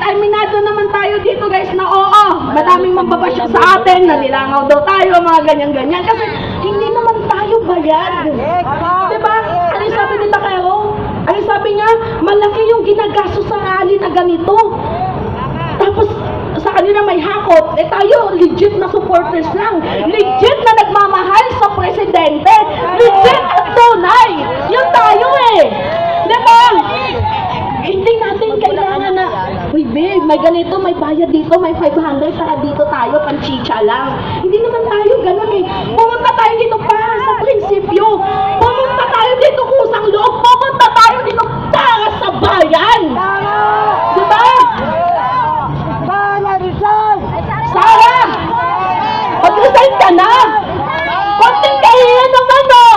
aminado naman tayo dito guys na oo, madaming mambabasyo sa atin, nanilangaw daw tayo, mga ganyan-ganyan. Kasi hindi naman tayo bayad. Diba? Ano yung sabi nila kayo? Ano yung sabi niya? Malaki yung ginagasto sa rally na ganito. Tapos sa kanila may hakot, eh tayo legit na supporters lang. Legit na nagmamahal sa presidente. Legit at tunay. Yun tayo eh. Diba? Hindi natin kailangan na, uy babe, may ganito, may bayad dito, may 500 para dito tayo, panchicha lang. Hindi naman tayo ganun eh. Pumunta tayo dito para sa prinsipyo. Pumunta tayo dito kusang loob. Pumunta tayo dito para sa bayan. Diba? Sara! Mag-resign ka na! Konting kahiyan naman no!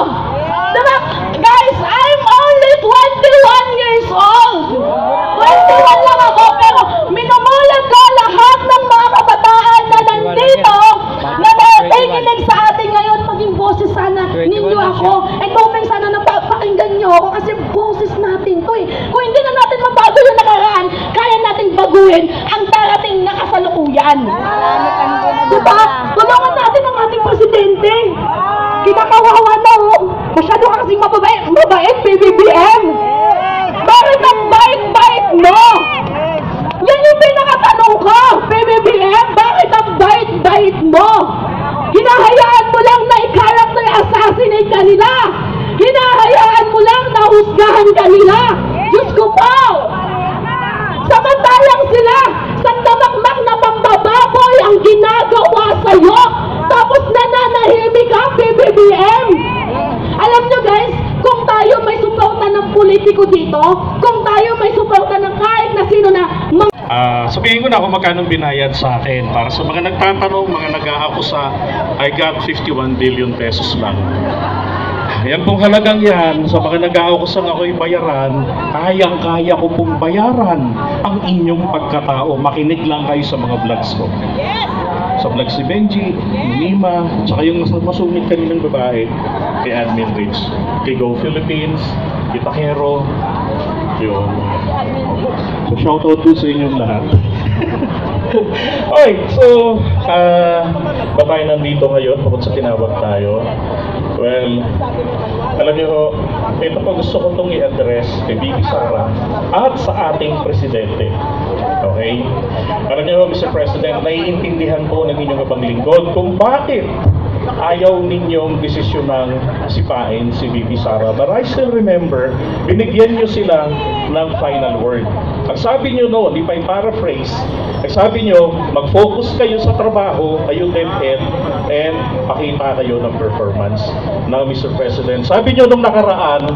Diba? Guys, I'm only 21 years old! 21 lang ako, pero minumulat ko lahat ng mga kabataan na nandito na nakikinig sa atin ngayon, maging boses sana ninyo ako. Eh comment sana na pakinggan nyo ako kasi boses natin to eh. Kung hindi na natin mabago yung nakaraan, kaya natin baguhin ang darating na kasalukuyan. Diba? Tulungan natin ang ating presidente. Kinakawawa na oh. Masyado kasing mabait, PBBM. Bakit ang bait-bait mo? Yan yung pinakatanong ko, PBBM. Bakit ang bait-bait mo? Hinahayaan mo lang na i-character assassinate kanila. Hinahayaan mo lang na husgahan kanila. Diyos ko po! Samantalang sila, sandamakmak na pambababoy ang ginagawa sa'yo. Tapos nananahimik ka, PBBM. Alam nyo guys, kung tayo may suporta ng politiko dito, kung tayo may suporta ng kahit na sino na sabihin ko na kung magkano binayad sa akin. Para sa mga nagtatanong, mga nag-aakusa, I got 51 billion pesos lang. Yan pong halagang yan, sa mga nag-aakusang ako'y bayaran, kayang-kaya ko pong bayaran ang inyong pagkatao. Makinig lang kayo sa mga vlogs ko. Sa vlog si Benji, Nima, tsaka yung masungit kaninang babae, kay Admin Rich, kay Go Philippines, kay Takero, yun. So shoutout po sa inyong lahat. Okay, so babae nandito ngayon tungkol sa tinawag tayo. Well, alam niyo, ito pa gusto ko itong i-address kay Bibi Sara at sa ating presidente. Okay? Alam niyo, Mr. President, naiintindihan po ng inyong abang lingkod kung bakit ayaw ninyong desisyonang sipain si Bibi Sara. But I still remember, binigyan niyo sila ng final word. Ang sabi niyo noon, di pa i-paraphrase, ang sabi niyo, mag-focus kayo sa trabaho, kayo DepEd, and pakita kayo ng performance. Now, Mr. President, sabi niyo nung nakaraan,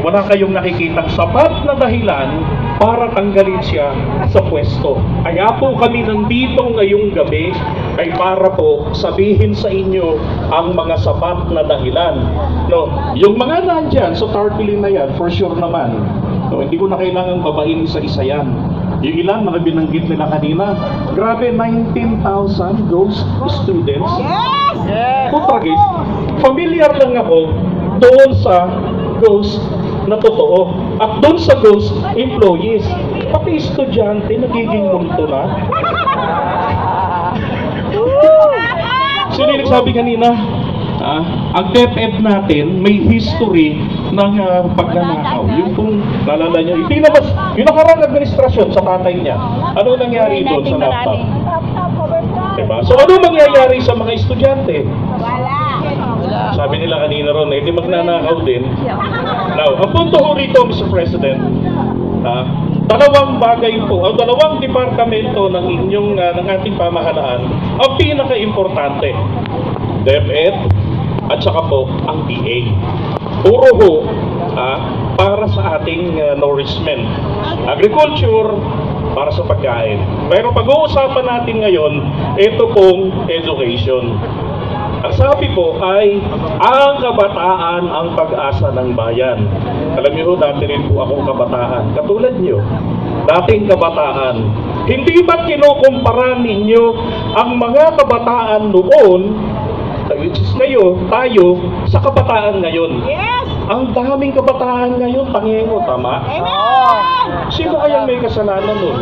wala kayong nakikitang sapat na dahilan para tanggalin siya sa pwesto. Kaya po kami nandito ngayong gabi ay para po sabihin sa inyo ang mga sapat na dahilan. No, yung mga nandyan, so tarpaulin na yan, for sure naman. No, hindi ko na kailangan babain isa-isa yan. Yung ilang mga binanggit nila kanina, grabe, 19,000 ghost students. Yes! Putragis, familiar lang ako doon sa ghost na totoo. At doon sa ghost employees, pati estudyante nagiging multo na. Sino yung nagsabi kanina? Ang DepEd natin may history ng pagnanakaw. Yung kung nalala nyo, yung nakarang administrasyon sa tatay niya, ano nangyari doon sa laptop? Diba? So ano mangyayari sa mga estudyante? Sabi nila kanina ron, hindi magnanakaw din. Now, ang punto ko rito, Mr. President, dalawang bagay po, o dalawang departamento ng ating pamahalaan ang pinaka-importante. DepEd at saka po ang PA. Puro ho para sa ating nourishment. Agriculture para sa pagkain. Pero pag-uusapan natin ngayon, ito pong education. Ang sabi po ay ang kabataan ang pag-asa ng bayan. Alam niyo, dati rin po akong kabataan. Katulad niyo, dating kabataan. Hindi ba kinukumpara ninyo ang mga kabataan noon which is tayo, sa kabataan ngayon. Yes! Ang daming kabataan ngayon, pangingo, tama? Amen! Sino kaya may kasalanan nun?